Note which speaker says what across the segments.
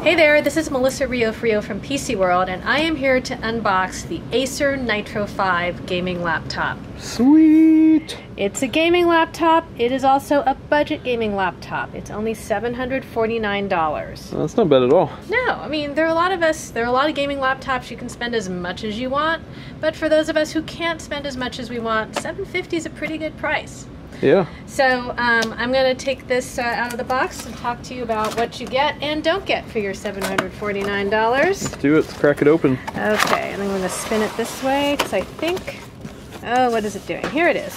Speaker 1: Hey there, this is Melissa Riofrio from PC World, and I am here to unbox the Acer Nitro 5 gaming laptop.
Speaker 2: Sweet!
Speaker 1: It's a gaming laptop. It is also a budget gaming laptop. It's only $749.
Speaker 2: Well, that's not bad at all.
Speaker 1: No, I mean, there are a lot of gaming laptops you can spend as much as you want, but for those of us who can't spend as much as we want, $750 is a pretty good price.
Speaker 2: Yeah.
Speaker 1: So I'm going to take this out of the box and talk to you about what you get and don't get for your $749.
Speaker 2: Let's do it. Let's crack it open.
Speaker 1: Okay, and I'm going to spin it this way because I think... Oh, what is it doing? Here it is.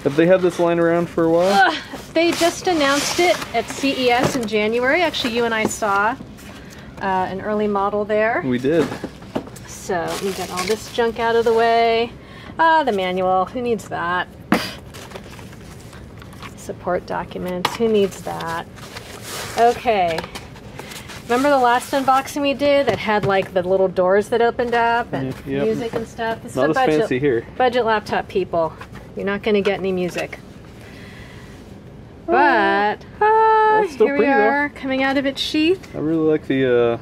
Speaker 2: Have they had this lying around for a while?
Speaker 1: They just announced it at CES in January. Actually, you and I saw an early model there.
Speaker 2: We did.
Speaker 1: So let me get all this junk out of the way. The manual. Who needs that? Support documents. Who needs that? Okay. Remember the last unboxing we did that had like the little doors that opened up and music and stuff? This
Speaker 2: Not
Speaker 1: is a
Speaker 2: as fancy here.
Speaker 1: budget laptop, people. You're not going to get any music. But here we are, coming out of its sheath.
Speaker 2: I really like the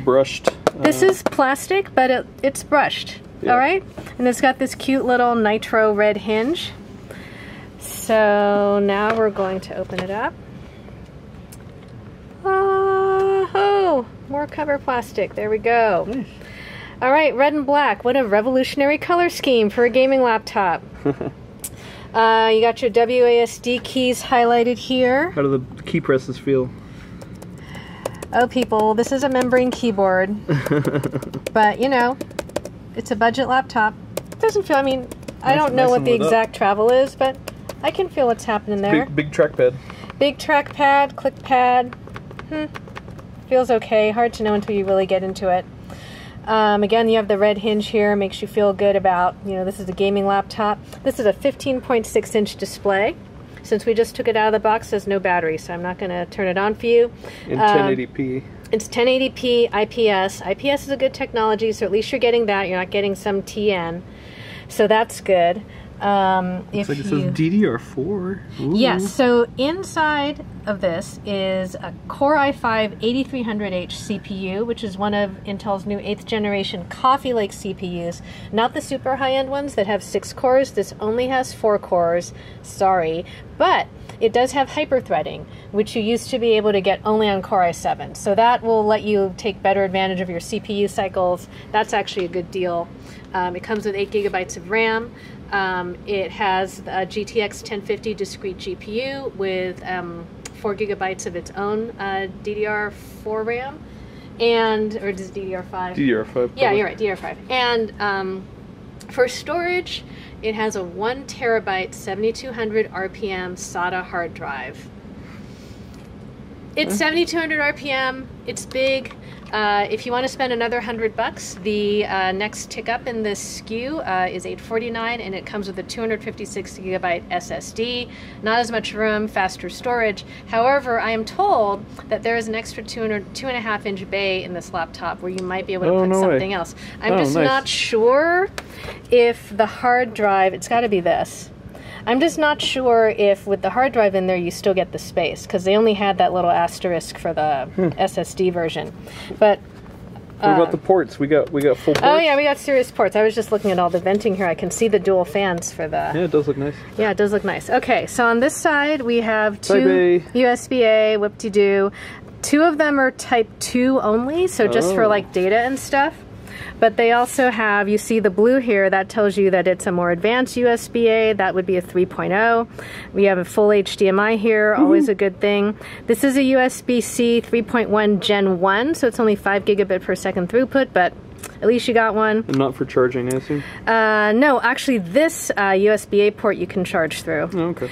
Speaker 2: brushed.
Speaker 1: This is plastic, but it's brushed. Yeah. All right, and it's got this cute little nitro red hinge. So now we're going to open it up. Oh, more cover plastic. There we go.
Speaker 2: Nice.
Speaker 1: All right, red and black. What a revolutionary color scheme for a gaming laptop. You got your WASD keys highlighted here.
Speaker 2: How do the key presses feel?
Speaker 1: Oh, people, this is a membrane keyboard. But, you know, it's a budget laptop. It doesn't feel, I mean, I don't know what the exact travel is, but I can feel what's happening there.
Speaker 2: Big trackpad. Big
Speaker 1: trackpad, click pad. Feels okay. Hard to know until you really get into it. Again, you have the red hinge here. Makes you feel good about, you know, this is a gaming laptop. This is a 15.6-inch display. Since we just took it out of the box, there's no battery, so I'm not going to turn it on for you.
Speaker 2: In 1080p.
Speaker 1: It's 1080p IPS. IPS is a good technology, so at least you're getting that. You're not getting some TN. So that's good.
Speaker 2: Looks like it says DDR4. Ooh.
Speaker 1: Yes, so inside of this is a Core i5-8300H CPU, which is one of Intel's new 8th generation Coffee Lake CPUs. Not the super high-end ones that have 6 cores. This only has 4 cores. Sorry. But it does have hyper-threading, which you used to be able to get only on Core i7. So that will let you take better advantage of your CPU cycles. That's actually a good deal. It comes with 8 gigabytes of RAM. It has a GTX 1050 discrete GPU with 4 gigabytes of its own DDR4 RAM, or is it DDR5?
Speaker 2: DDR5.
Speaker 1: Yeah, you're right, DDR5. And for storage, it has a 1 terabyte 7200 RPM SATA hard drive. It's 7200 RPM. It's big. If you want to spend another $100, the next tick up in this SKU is $849, and it comes with a 256 gigabyte SSD. Not as much room, faster storage. However, I am told that there is an extra 2.5-inch bay in this laptop where you might be able to put something else. I'm just not sure if the hard drive, it's got to be this. I'm just not sure if with the hard drive in there you still get the space, because they only had that little asterisk for the SSD version. But
Speaker 2: what about the ports? We got full ports.
Speaker 1: Oh yeah, we got serious ports. I was just looking at all the venting here. I can see the dual fans for the...
Speaker 2: Yeah, it does look nice.
Speaker 1: Yeah, it does look nice. Okay, so on this side we have 2 USB-A, whoop-de-doo. 2 of them are Type 2 only, so just for like data and stuff. But they also have, you see the blue here, that tells you that it's a more advanced USB-A. That would be a 3.0. We have a full HDMI here, always a good thing. This is a USB-C 3.1 Gen 1, so it's only 5 gigabit per second throughput, but at least you got one.
Speaker 2: And not for charging, I assume?
Speaker 1: No, actually this USB-A port you can charge through.
Speaker 2: Oh, okay.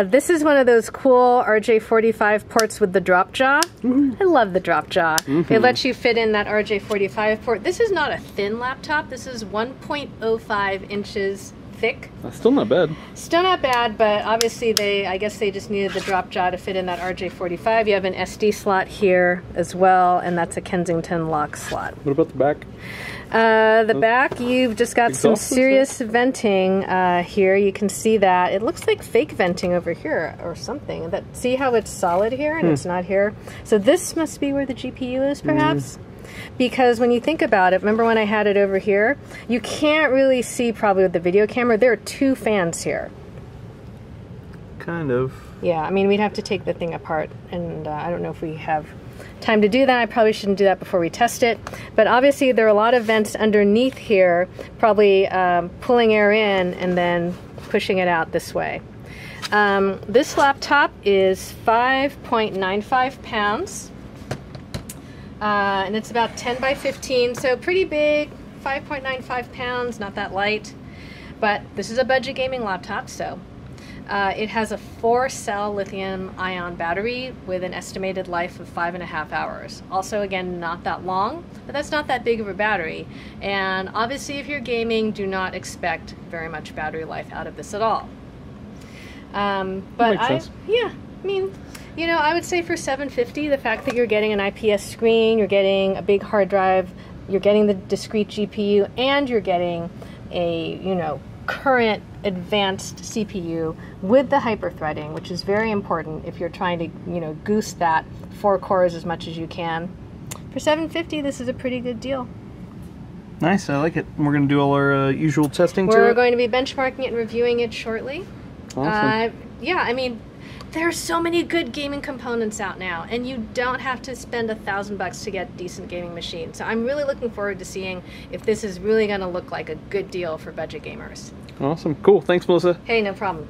Speaker 1: This is one of those cool RJ45 ports with the drop jaw. I love the drop jaw. It lets you fit in that RJ45 port. This is not a thin laptop. This is 1.05 inches thick.
Speaker 2: That's still not bad.
Speaker 1: Still not bad, but obviously I guess they just needed the drop jaw to fit in that RJ45. You have an SD slot here as well, and that's a Kensington lock slot.
Speaker 2: What about the back?
Speaker 1: The back, you've just got some serious venting here. You can see that. It looks like fake venting over here or something. See how it's solid here and it's not here? So this must be where the GPU is, perhaps? Because when you think about it, remember when I had it over here? You can't really see probably with the video camera. There are 2 fans here.
Speaker 2: Kind of.
Speaker 1: Yeah, I mean, we'd have to take the thing apart, and I don't know if we have time to do that. I probably shouldn't do that before we test it. But obviously there are a lot of vents underneath here, probably pulling air in and then pushing it out this way. This laptop is 5.95 pounds. And it's about 10 by 15, so pretty big, 5.95 pounds, not that light. But this is a budget gaming laptop, so it has a 4-cell lithium-ion battery with an estimated life of 5.5 hours. Also, again, not that long, but that's not that big of a battery. And obviously, if you're gaming, do not expect very much battery life out of this at all. But I mean, you know, I would say for $750, the fact that you're getting an IPS screen, you're getting a big hard drive, you're getting the discrete GPU, and you're getting a, you know, current advanced CPU with the hyper-threading, which is very important if you're trying to, you know, goose that 4 cores as much as you can. For $750, this is a pretty good deal.
Speaker 2: Nice, I like it. We're going to do all our usual testing to it.
Speaker 1: We're going to be benchmarking it and reviewing it shortly.
Speaker 2: Awesome.
Speaker 1: Yeah, I mean, there are so many good gaming components out now, and you don't have to spend $1,000 to get a decent gaming machine. So I'm really looking forward to seeing if this is really going to look like a good deal for budget gamers.
Speaker 2: Awesome. Cool. Thanks, Melissa.
Speaker 1: Hey, no problem.